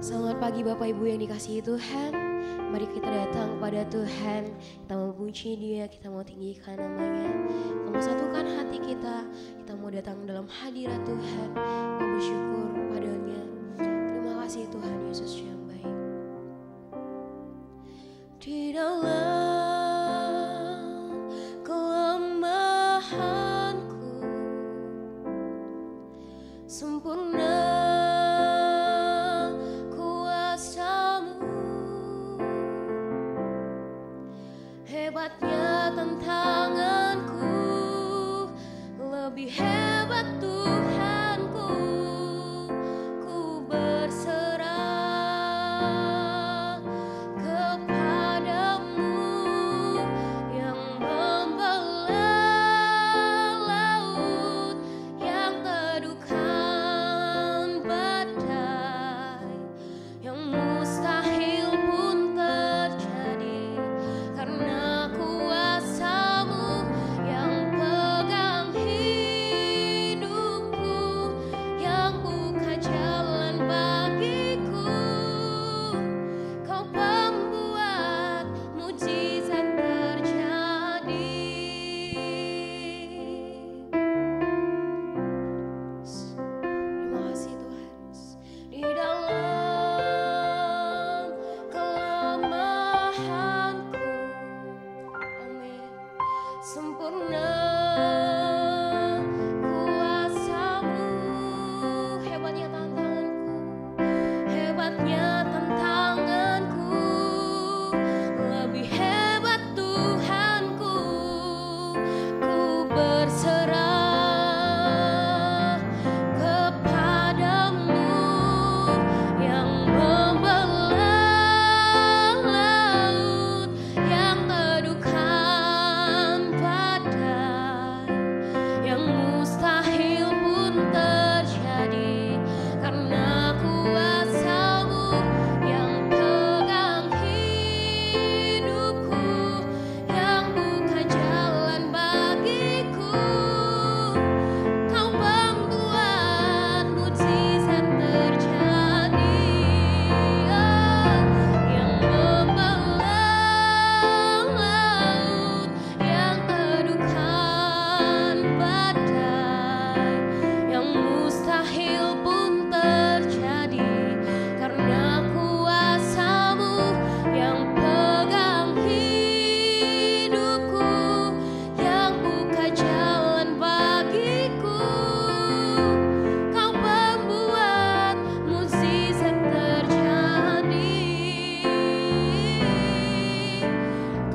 Selamat pagi Bapak Ibu yang dikasihi Tuhan. Mari kita datang kepada Tuhan. Kita mau puji Dia, kita mau tinggikan namanya. Kita mau satukan hati kita. Kita mau datang dalam hadirat Tuhan. Mau bersyukur padanya. Terima kasih Tuhan Yesus yang baik. Di dalam kelemahanku sempurna hebatnya tantanganku, lebih hebat Tuhanku. Ku berserah kepadamu yang membelah laut, yang teduhkan badai, yang mustahil pun terjadi karena sempurna kuasamu, hebatnya tantanganku, lebih hebat Tuhanku. Ku berserah kepadamu yang membelah laut, yang teduhkan yang mustahil pun terjadi karena kuasamu yang pegang hidupku, yang buka jalan bagiku. Kau membuat mukjizat terjadi, yang membelah laut, yang teduhkan yang mustahil pun terjadi karena kuasamu yang pegang hidupku, yang buka jalan bagiku. Kau membuat mukjizat terjadi,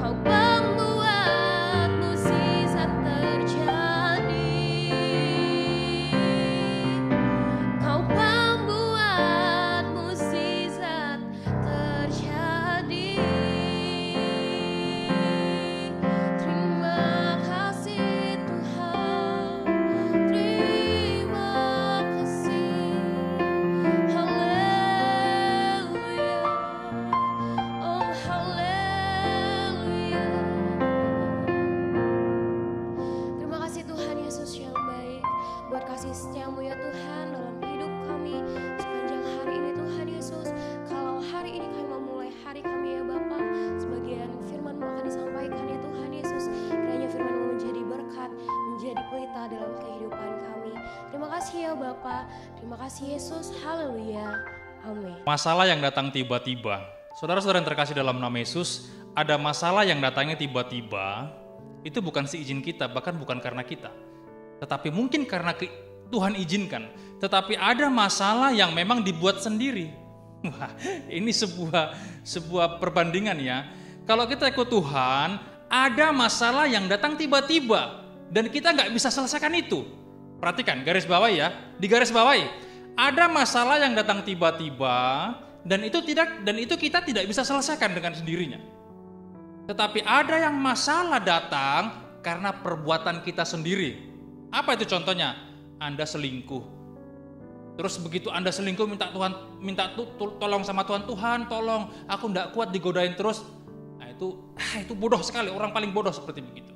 kau membuat mukjizat terjadi. Kau membuat mukjizat terjadi. Terima kasih Tuhan, terima kasih. Haleluya, oh haleluya. Terima kasih Tuhan Yesus yang baik, buat kasih setiamu ya Tuhan dalam hidup kami sepanjang hari ini Tuhan Yesus. Kalau hari ini kami memulai hari kami ya Bapa, sebagian firman-Mu akan disampaikan ya Tuhan Yesus. Kiranya firman-Mu menjadi berkat, menjadi pelita dalam kehidupan kami. Terima kasih ya Bapa, terima kasih Yesus, haleluya, amin. Masalah yang datang tiba-tiba. Saudara-saudara yang terkasih dalam nama Yesus, ada masalah yang datangnya tiba-tiba, itu bukan seizin kita, bahkan bukan karena kita. Tetapi mungkin karena Tuhan izinkan. Tetapi ada masalah yang memang dibuat sendiri. Wah, ini sebuah perbandingan ya. Kalau kita ikut Tuhan, ada masalah yang datang tiba-tiba dan kita nggak bisa selesaikan itu. Perhatikan, garis bawahi ya, di garis bawahi. Ada masalah yang datang tiba-tiba dan itu kita tidak bisa selesaikan dengan sendirinya. Tetapi ada yang masalah datang karena perbuatan kita sendiri. Apa itu contohnya? Anda selingkuh. Terus begitu Anda selingkuh minta tolong sama Tuhan, Tuhan tolong aku enggak kuat digodain terus. Nah itu bodoh sekali, orang paling bodoh seperti begitu.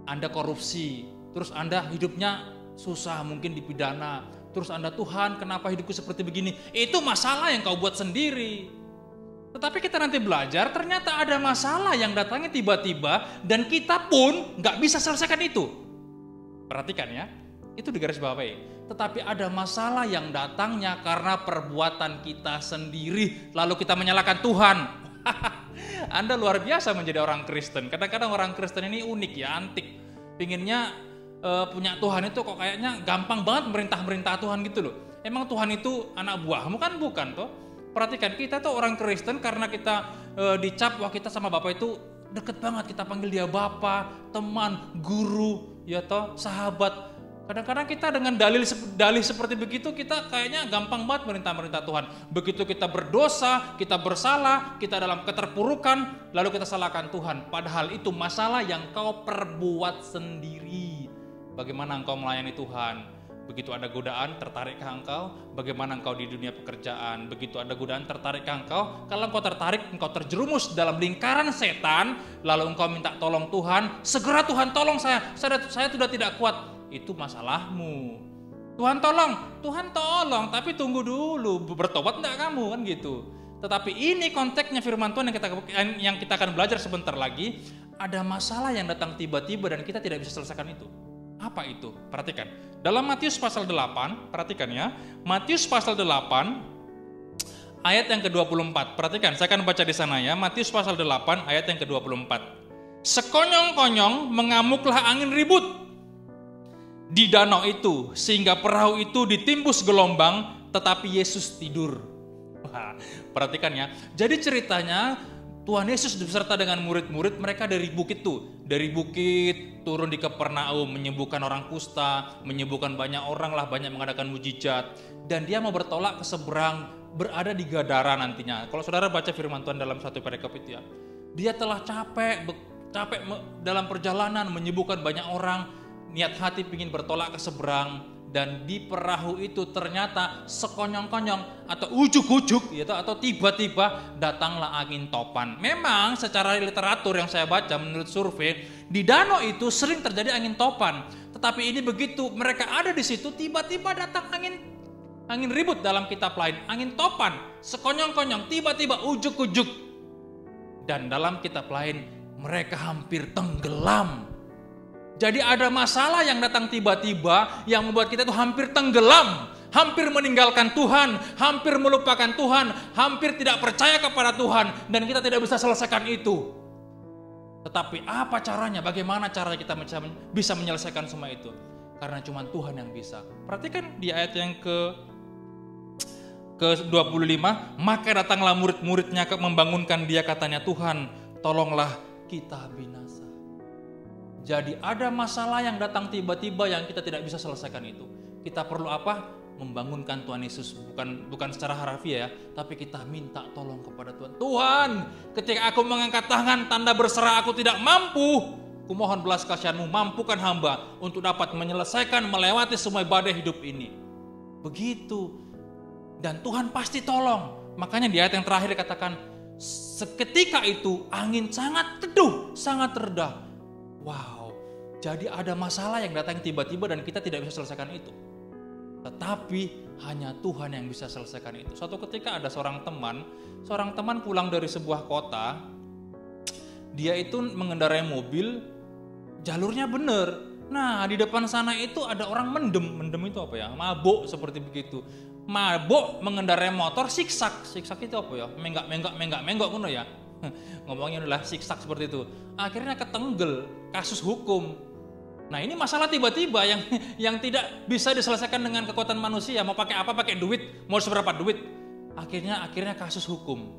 Anda korupsi, terus Anda hidupnya susah, mungkin dipidana, terus Anda, Tuhan kenapa hidupku seperti begini? Itu masalah yang kau buat sendiri. Tetapi kita nanti belajar ternyata ada masalah yang datangnya tiba-tiba dan kita pun gak bisa selesaikan itu. Perhatikan ya, itu di garis bawahi. Tetapi ada masalah yang datangnya karena perbuatan kita sendiri, lalu kita menyalahkan Tuhan. Anda luar biasa menjadi orang Kristen. Kadang-kadang orang Kristen ini unik ya, antik. Pinginnya punya Tuhan itu kok kayaknya gampang banget merintah Tuhan gitu loh. Emang Tuhan itu anak buahmu kan? Bukan toh. Perhatikan, kita tuh orang Kristen karena kita dicap, wah kita sama Bapak itu deket banget. Kita panggil dia Bapak, teman, guru, ya toh, sahabat. Kadang-kadang kita dengan dalih seperti begitu, kita kayaknya gampang banget merintah Tuhan. Begitu kita berdosa, kita bersalah, kita dalam keterpurukan, lalu kita salahkan Tuhan. Padahal itu masalah yang kau perbuat sendiri. Bagaimana engkau melayani Tuhan? Begitu ada godaan, tertarikkah engkau? Bagaimana engkau di dunia pekerjaan? Begitu ada godaan, tertarikkah engkau? Kalau engkau tertarik, engkau terjerumus dalam lingkaran setan, lalu engkau minta tolong Tuhan, segera Tuhan tolong saya sudah tidak kuat. Itu masalahmu. Tuhan tolong, tapi tunggu dulu, bertobat enggak kamu kan gitu. Tetapi ini konteksnya firman Tuhan yang kita akan belajar sebentar lagi. Ada masalah yang datang tiba-tiba dan kita tidak bisa selesaikan itu. Apa itu? Perhatikan. Dalam Matius pasal 8, perhatikan ya. Matius pasal 8 ayat yang ke-24. Perhatikan, saya akan baca di sana ya. Matius pasal 8 ayat yang ke-24. Sekonyong-konyong mengamuklah angin ribut di danau itu, sehingga perahu itu ditimbus gelombang, tetapi Yesus tidur. Wah, perhatikan ya. Jadi ceritanya Tuhan Yesus beserta dengan murid-murid mereka dari bukit turun di Kapernaum, menyembuhkan orang kusta, menyembuhkan banyak orang lah, banyak mengadakan mujizat, dan dia mau bertolak ke seberang, berada di Gadara nantinya. Kalau saudara baca firman Tuhan dalam satu perikop itu ya, dia telah capek dalam perjalanan menyembuhkan banyak orang, niat hati ingin bertolak ke seberang, dan di perahu itu ternyata sekonyong-konyong atau ujuk-ujuk gitu, atau tiba-tiba datanglah angin topan. Memang secara literatur yang saya baca menurut survei, di danau itu sering terjadi angin topan. Tetapi ini begitu mereka ada di situ, tiba-tiba datang angin ribut dalam kitab lain, angin topan, sekonyong-konyong, tiba-tiba ujuk-ujuk. Dan dalam kitab lain mereka hampir tenggelam. Jadi ada masalah yang datang tiba-tiba yang membuat kita itu hampir tenggelam, hampir meninggalkan Tuhan, hampir melupakan Tuhan, hampir tidak percaya kepada Tuhan, dan kita tidak bisa selesaikan itu. Tetapi apa caranya? Bagaimana caranya kita bisa menyelesaikan semua itu? Karena cuma Tuhan yang bisa. Perhatikan di ayat yang ke-25, maka datanglah murid-muridnya membangunkan dia, katanya, Tuhan tolonglah kita binasa. Jadi ada masalah yang datang tiba-tiba yang kita tidak bisa selesaikan itu. Kita perlu apa? Membangunkan Tuhan Yesus, bukan secara harfiah ya, tapi kita minta tolong kepada Tuhan. Tuhan, ketika aku mengangkat tangan tanda berserah aku tidak mampu, kumohon belas kasihan-Mu, mampukan hamba untuk dapat menyelesaikan, melewati semua badai hidup ini. Begitu. Dan Tuhan pasti tolong. Makanya di ayat yang terakhir dikatakan, seketika itu angin sangat teduh, sangat reda. Wow. Jadi ada masalah yang datang tiba-tiba dan kita tidak bisa selesaikan itu. Tetapi hanya Tuhan yang bisa selesaikan itu. Suatu ketika ada seorang teman pulang dari sebuah kota. Dia itu mengendarai mobil, jalurnya benar. Nah, di depan sana itu ada orang mendem itu apa ya? Mabuk seperti begitu. Mabuk mengendarai motor siksak itu apa ya? Menggak ngono ya. Ngomongnya adalah siksak seperti itu. Akhirnya ketenggel, kasus hukum. Nah, ini masalah tiba-tiba yang tidak bisa diselesaikan dengan kekuatan manusia. Mau pakai apa? Pakai duit. Mau seberapa duit? Akhirnya kasus hukum.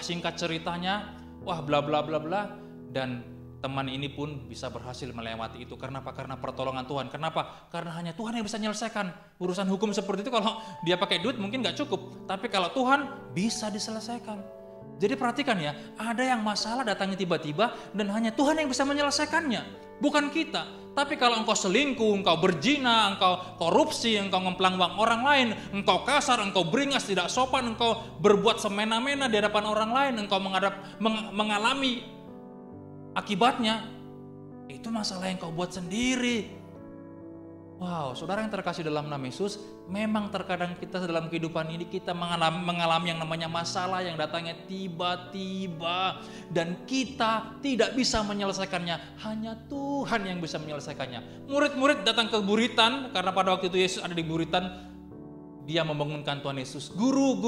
Singkat ceritanya, bla bla bla bla, dan teman ini pun bisa berhasil melewati itu. Karena apa? Karena pertolongan Tuhan. Kenapa? Karena hanya Tuhan yang bisa menyelesaikan urusan hukum seperti itu. Kalau dia pakai duit mungkin nggak cukup. Tapi kalau Tuhan bisa diselesaikan. Jadi perhatikan ya, ada yang masalah datangnya tiba-tiba dan hanya Tuhan yang bisa menyelesaikannya, bukan kita. Tapi kalau engkau selingkuh, engkau berzina, engkau korupsi, engkau ngemplang uang orang lain, engkau kasar, engkau beringas, tidak sopan, engkau berbuat semena-mena di hadapan orang lain, engkau mengalami akibatnya, itu masalah yang kau buat sendiri. Wow, saudara yang terkasih dalam nama Yesus, memang terkadang kita dalam kehidupan ini kita mengalami yang namanya masalah yang datangnya tiba-tiba dan kita tidak bisa menyelesaikannya. Hanya Tuhan yang bisa menyelesaikannya. Murid-murid datang ke buritan karena pada waktu itu Yesus ada di buritan. Dia membangunkan Tuhan Yesus, "Guru,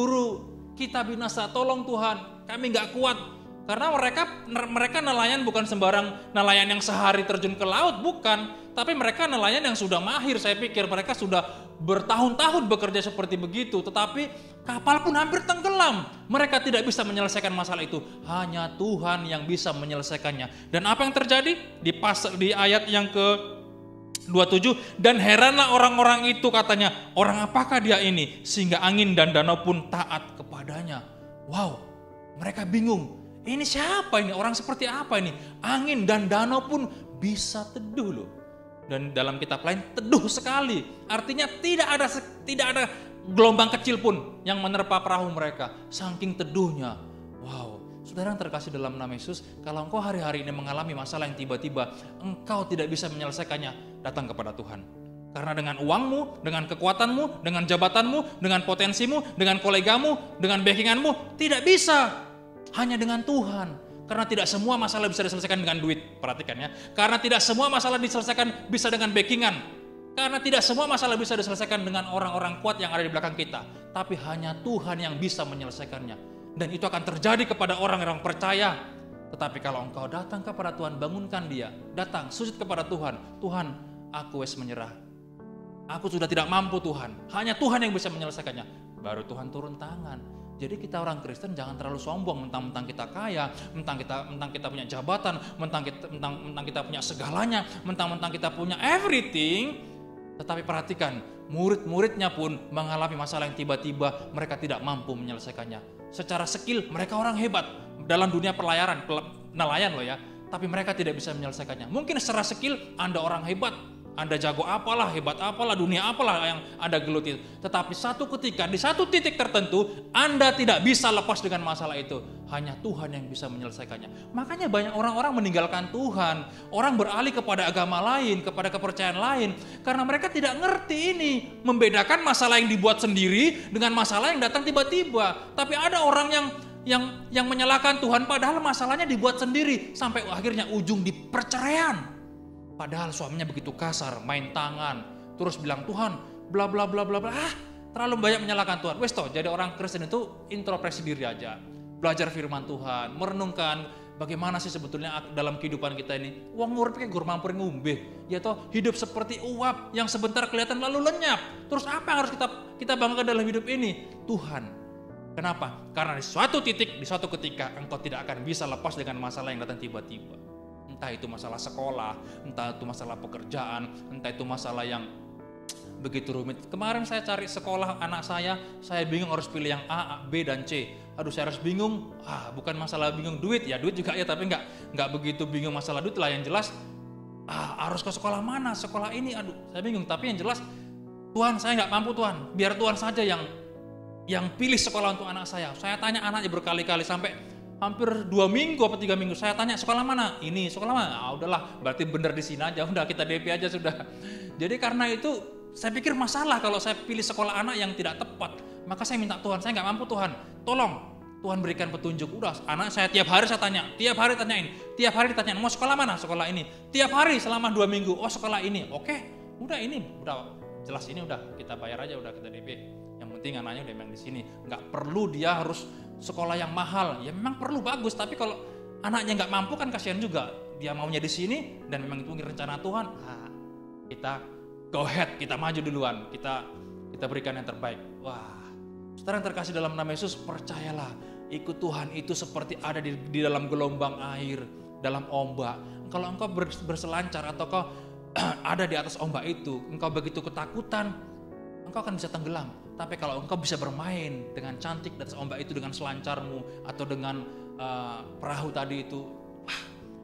kita binasa, tolong Tuhan, kami gak kuat." Karena mereka nelayan bukan sembarang nelayan yang sehari terjun ke laut, bukan. Tapi mereka nelayan yang sudah mahir, saya pikir mereka sudah bertahun-tahun bekerja seperti begitu. Tetapi kapal pun hampir tenggelam. Mereka tidak bisa menyelesaikan masalah itu. Hanya Tuhan yang bisa menyelesaikannya. Dan apa yang terjadi? Di ayat yang ke-27, dan heranlah orang-orang itu, katanya, orang apakah dia ini? Sehingga angin dan danau pun taat kepadanya. Wow, mereka bingung. Ini siapa ini? Orang seperti apa ini? Angin dan danau pun bisa teduh loh. Dan dalam kitab lain teduh sekali. Artinya tidak ada gelombang kecil pun yang menerpa perahu mereka. Saking teduhnya. Wow. Saudara yang terkasih dalam nama Yesus, kalau engkau hari-hari ini mengalami masalah yang tiba-tiba engkau tidak bisa menyelesaikannya, datang kepada Tuhan. Karena dengan uangmu, dengan kekuatanmu, dengan jabatanmu, dengan potensimu, dengan kolegamu, dengan backinganmu, tidak bisa. Hanya dengan Tuhan. Karena tidak semua masalah bisa diselesaikan dengan duit. Perhatikan ya. Karena tidak semua masalah diselesaikan bisa dengan backingan. Karena tidak semua masalah bisa diselesaikan dengan orang-orang kuat yang ada di belakang kita. Tapi hanya Tuhan yang bisa menyelesaikannya. Dan itu akan terjadi kepada orang-orang percaya. Tetapi kalau engkau datang kepada Tuhan, bangunkan dia. Datang, sujud kepada Tuhan. Tuhan, aku wes menyerah. Aku sudah tidak mampu Tuhan. Hanya Tuhan yang bisa menyelesaikannya. Baru Tuhan turun tangan. Jadi kita orang Kristen jangan terlalu sombong, mentang-mentang kita kaya, mentang kita punya jabatan, mentang kita punya segalanya, mentang-mentang kita punya everything. Tetapi perhatikan, murid-muridnya pun mengalami masalah yang tiba-tiba mereka tidak mampu menyelesaikannya. Secara skill mereka orang hebat dalam dunia pelayaran, nelayan loh ya, tapi mereka tidak bisa menyelesaikannya. Mungkin secara skill Anda orang hebat, Anda jago apalah, hebat apalah, dunia apalah yang Anda geluti. Tetapi satu ketika, di satu titik tertentu, Anda tidak bisa lepas dengan masalah itu. Hanya Tuhan yang bisa menyelesaikannya. Makanya banyak orang-orang meninggalkan Tuhan. Orang beralih kepada agama lain, kepada kepercayaan lain. Karena mereka tidak ngerti ini. Membedakan masalah yang dibuat sendiri dengan masalah yang datang tiba-tiba. Tapi ada orang yang menyalahkan Tuhan padahal masalahnya dibuat sendiri. Sampai akhirnya ujung di perceraian. Padahal suaminya begitu kasar, main tangan, terus bilang Tuhan, bla bla bla bla bla. Terlalu banyak menyalahkan Tuhan. Wes toh, jadi orang Kristen itu introspeksi diri aja. Belajar firman Tuhan, merenungkan bagaimana sih sebetulnya dalam kehidupan kita ini. Wong urip ki gur mampir ngombe. Ya toh, hidup seperti uap yang sebentar kelihatan lalu lenyap. Terus apa yang harus kita banggakan dalam hidup ini? Tuhan. Kenapa? Karena di suatu titik, di suatu ketika engkau tidak akan bisa lepas dengan masalah yang datang tiba-tiba. Entah itu masalah sekolah, entah itu masalah pekerjaan, entah itu masalah yang begitu rumit. Kemarin saya cari sekolah anak saya bingung harus pilih yang A, B, dan C. Aduh, saya harus bingung. Bukan masalah bingung duit, ya duit juga ya, tapi nggak begitu bingung masalah duit lah. Yang jelas, harus ke sekolah mana, sekolah ini, aduh, saya bingung. Tapi yang jelas, Tuhan, saya nggak mampu Tuhan. Biar Tuhan saja yang pilih sekolah untuk anak saya. Saya tanya anaknya berkali-kali sampai hampir 2 minggu atau 3 minggu saya tanya sekolah mana? Ini sekolah mana? Udahlah, berarti bener di sini aja. Udah kita DP aja sudah. Jadi karena itu saya pikir masalah kalau saya pilih sekolah anak yang tidak tepat. Maka saya minta Tuhan, saya nggak mampu Tuhan. Tolong Tuhan berikan petunjuk. Udah, anak saya tiap hari saya tanya, tiap hari tanyain, tiap hari ditanyain mau sekolah mana? Sekolah ini. Tiap hari selama 2 minggu. Oh sekolah ini. Oke, udah ini udah jelas ini udah kita bayar aja, udah kita DP. Yang penting anaknya udah memang di sini. Nggak perlu dia harus sekolah yang mahal, ya memang perlu bagus, tapi kalau anaknya nggak mampu kan kasihan juga. Dia maunya di sini dan memang itu rencana Tuhan. Kita go ahead, kita maju duluan, kita berikan yang terbaik. Wah, saudara yang terkasih dalam nama Yesus, percayalah, ikut Tuhan itu seperti ada di dalam gelombang air, dalam ombak. Kalau engkau berselancar atau kau ada di atas ombak itu, engkau begitu ketakutan, engkau akan bisa tenggelam. Tapi kalau engkau bisa bermain dengan cantik di atas ombak itu dengan selancarmu atau dengan perahu tadi itu,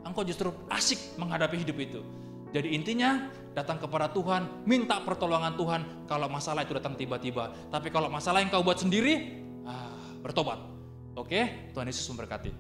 engkau justru asik menghadapi hidup itu. Jadi intinya datang kepada Tuhan, minta pertolongan Tuhan kalau masalah itu datang tiba-tiba. Tapi kalau masalah yang kau buat sendiri, bertobat. Oke, Tuhan Yesus memberkati.